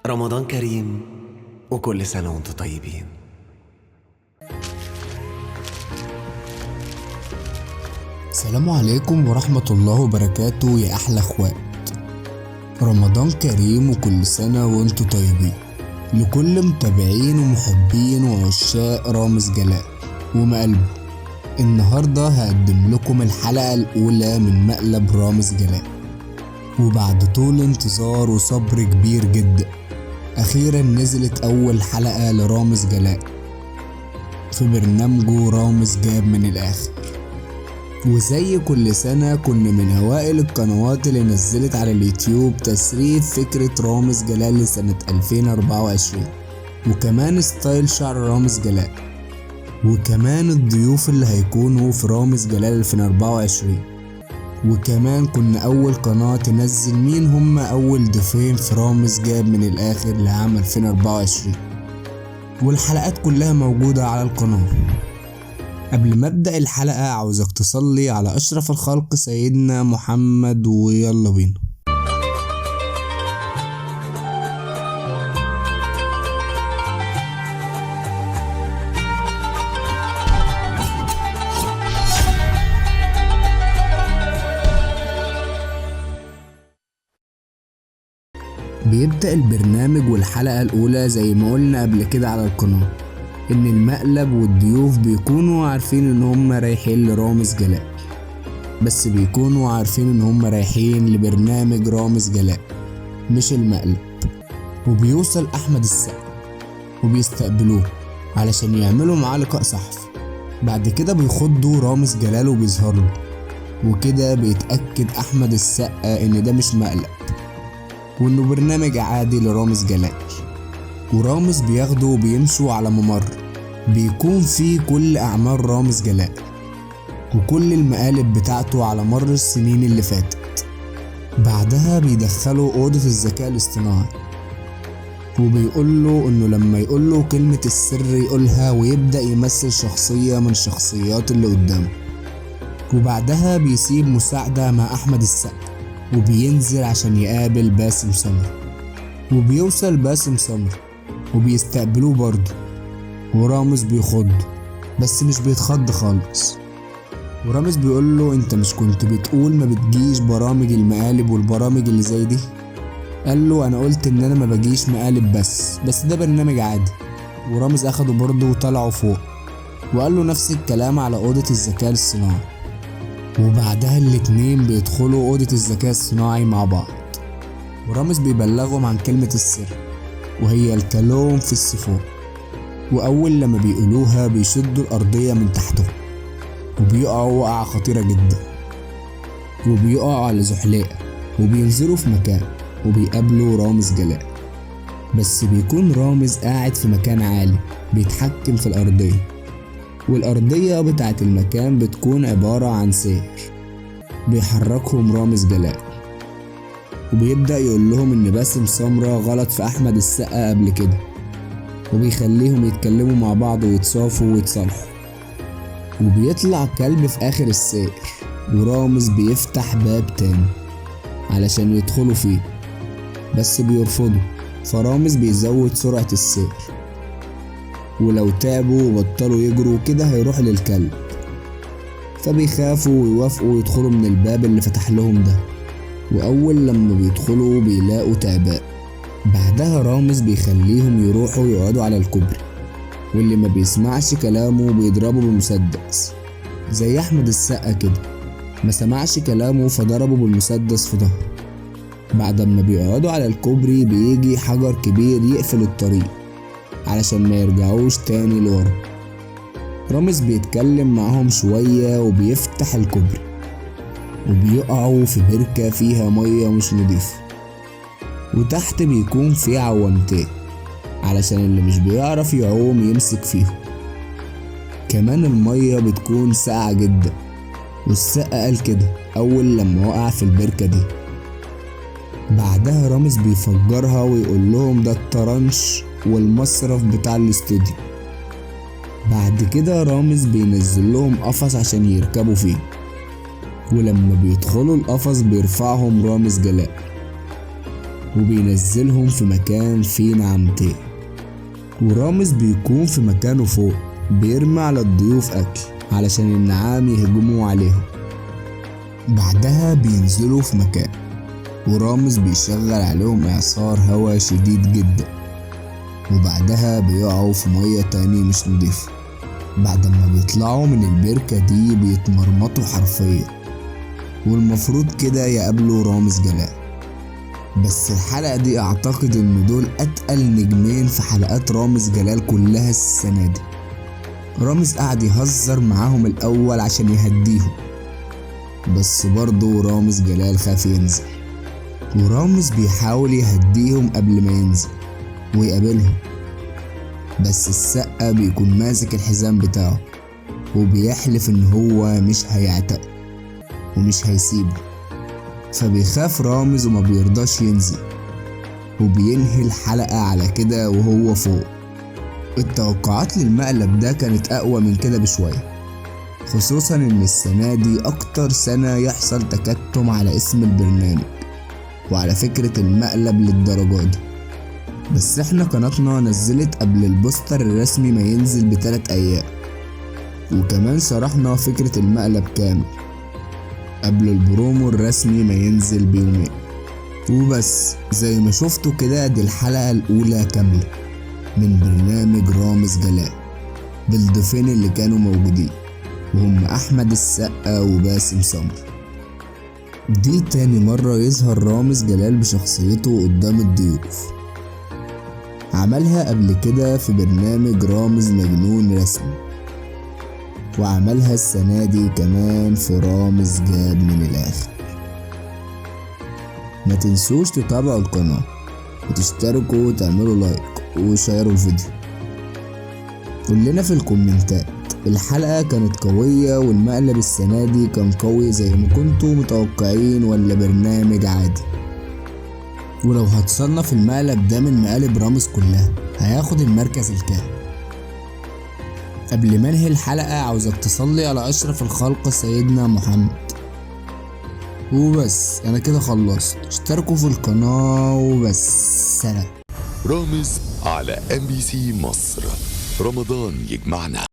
رمضان كريم وكل سنة وانتم طيبين. السلام عليكم ورحمة الله وبركاته يا أحلى أخوات. رمضان كريم وكل سنة وانتم طيبين. لكل متابعين ومحبين وعشاق رامز جلال ومقلبه، النهاردة هقدم لكم الحلقة الأولى من مقلب رامز جلال. وبعد طول انتظار وصبر كبير جدا، أخيرا نزلت أول حلقة لرامز جلال في برنامجه رامز جاب من الآخر. وزي كل سنة كنا من أوائل القنوات اللي نزلت على اليوتيوب تسريب فكرة رامز جلال لسنة 2024، وكمان ستايل شعر رامز جلال، وكمان الضيوف اللي هيكونوا في رامز جلال 2024. وكمان كنا أول قناة تنزل مين هم أول ضيفين في رامز جاب من الآخر لعام 2024، والحلقات كلها موجودة على القناة. قبل ما ابدأ الحلقة عاوزك تصلي على اشرف الخلق سيدنا محمد، ويلا بينا. بيبدأ البرنامج والحلقة الأولى زي ما قلنا قبل كده على القناة، إن المقلب والضيوف بيكونوا عارفين إن هم رايحين لرامز جلال، بس بيكونوا عارفين إن هم رايحين لبرنامج رامز جلال مش المقلب. وبيوصل أحمد السقا وبيستقبلوه علشان يعملوا معاه لقاء صحفي. بعد كده بيخضوا رامز جلال وبيظهر له، وكده بيتأكد أحمد السقا إن ده مش مقلب وإنه برنامج عادي لرامز جلال. ورامز بياخده وبيمشوا على ممر بيكون فيه كل أعمال رامز جلال وكل المقالب بتاعته على مر السنين اللي فاتت. بعدها بيدخلوا أوضة الذكاء الاصطناعي وبيقوله إنه لما يقوله كلمة السر يقولها ويبدأ يمثل شخصية من الشخصيات اللي قدامه. وبعدها بيسيب مساعدة مع أحمد السقا وبينزل عشان يقابل باسم سمرة. وبيوصل باسم سمرة وبيستقبلوه برضه، ورامز بيخضه بس مش بيتخض خالص. ورامز بيقوله انت مش كنت بتقول ما بتجيش برامج المقالب والبرامج اللي زي دي؟ قاله انا قلت ان انا ما بجيش مقالب بس ده برنامج عادي. ورامز اخده برضه وطلعوا فوق وقاله نفس الكلام على اوضة الذكاء الصناعي. وبعدها الاتنين بيدخلوا اوضة الذكاء الصناعي مع بعض، ورامز بيبلغهم عن كلمة السر وهي الكلام في السيفون. وأول لما بيقولوها بيشدوا الأرضية من تحتهم وبيقعوا وقعة خطيرة جدا، وبيقعوا على زحليقة وبينزلوا في مكان وبيقابلوا رامز جلال. بس بيكون رامز قاعد في مكان عالي بيتحكم في الأرضية، والأرضية بتاعت المكان بتكون عبارة عن سير بيحركهم رامز جلال. وبيبدأ يقول لهم إن باسم سمرة غلط في أحمد السقا قبل كده، وبيخليهم يتكلموا مع بعض ويتصافوا ويتصالحوا. وبيطلع كلب في آخر السير، ورامز بيفتح باب تاني علشان يدخلوا فيه بس بيرفضوا، فرامز بيزود سرعة السير، ولو تعبوا وبطلوا يجروا كده هيروح للكلب، فبيخافوا ويوافقوا يدخلوا من الباب اللي فتح لهم ده. وأول لما بيدخلوا بيلاقوا تعبان. بعدها رامز بيخليهم يروحوا يقعدوا على الكوبري، واللي ما بيسمعش كلامه بيضربه بالمسدس زي أحمد السقا كده، ما سمعش كلامه فضربه بالمسدس في ظهره. بعد ما بيقعدوا على الكوبري بيجي حجر كبير يقفل الطريق علشان ما يرجعوش تاني لورا. رامز بيتكلم معهم شوية وبيفتح الكوبري، وبيقعوا في بركة فيها مية مش نضيفة، وتحت بيكون في عوامتين علشان اللي مش بيعرف يعوم يمسك فيهم. كمان المية بتكون ساقعة جدا، والسقا قال كده أول لما وقع في البركة دي. بعدها رامز بيفجرها ويقول لهم ده الطرنش والمصرف بتاع الاستوديو. بعد كده رامز بينزل لهم قفص عشان يركبوا فيه، ولما بيدخلوا القفص بيرفعهم رامز جلال وبينزلهم في مكان فيه نعامتين، ورامز بيكون في مكانه فوق بيرمي على الضيوف أكل علشان النعام يهجموا عليهم. بعدها بينزلوا في مكان ورامز بيشغل عليهم إعصار هوا شديد جدا، وبعدها بيقعوا في مية تاني مش نضيفة. بعد ما بيطلعوا من البركة دي بيتمرمطوا حرفيا، والمفروض كده يقابلوا رامز جلال. بس الحلقة دي اعتقد ان دول اتقل نجمين في حلقات رامز جلال كلها السنة دي. رامز قعد يهزر معاهم الاول عشان يهديهم، بس برضه رامز جلال خاف ينزل، ورامز بيحاول يهديهم قبل ما ينزل ويقابلهم. بس السقا بيكون ماسك الحزام بتاعه وبيحلف ان هو مش هيعتق ومش هيسيبه، فبيخاف رامز وما بيرضاش ينزل، وبينهي الحلقة على كده وهو فوق. التوقعات للمقلب ده كانت اقوى من كده بشوية، خصوصا ان السنة دي اكتر سنة يحصل تكتم على اسم البرنامج وعلى فكرة المقلب للدرجة دي. بس احنا قناتنا نزلت قبل البوستر الرسمي ما ينزل ب3 ايام، وكمان شرحنا فكرة المقلب كامل قبل البرومو الرسمي ما ينزل بيومين. وبس زي ما شفتوا كده دي الحلقة الاولى كاملة من برنامج رامز جلال بالضيفين اللي كانوا موجودين، وهم احمد السقا وباسم سمر. دي تاني مرة يظهر رامز جلال بشخصيته قدام الضيوف، عملها قبل كده في برنامج رامز مجنون رسمي، وعملها السنة دي كمان في رامز جاب من الآخر. ما تنسوش تتابعوا القناة وتشتركوا وتعملوا لايك وشيروا الفيديو. قولنا في الكومنتات الحلقة كانت قوية والمقلب السنة دي كان قوي زي ما كنتوا متوقعين ولا برنامج عادي؟ ولو هتصنف المقلب ده من مقالب رامز كلها هياخد المركز الكام؟ قبل ما انهي الحلقة عاوزك تصلي على اشرف الخلق سيدنا محمد. وبس انا كده خلصت، اشتركوا في القناة وبس، سلام. رامز على MBC مصر، رمضان يجمعنا.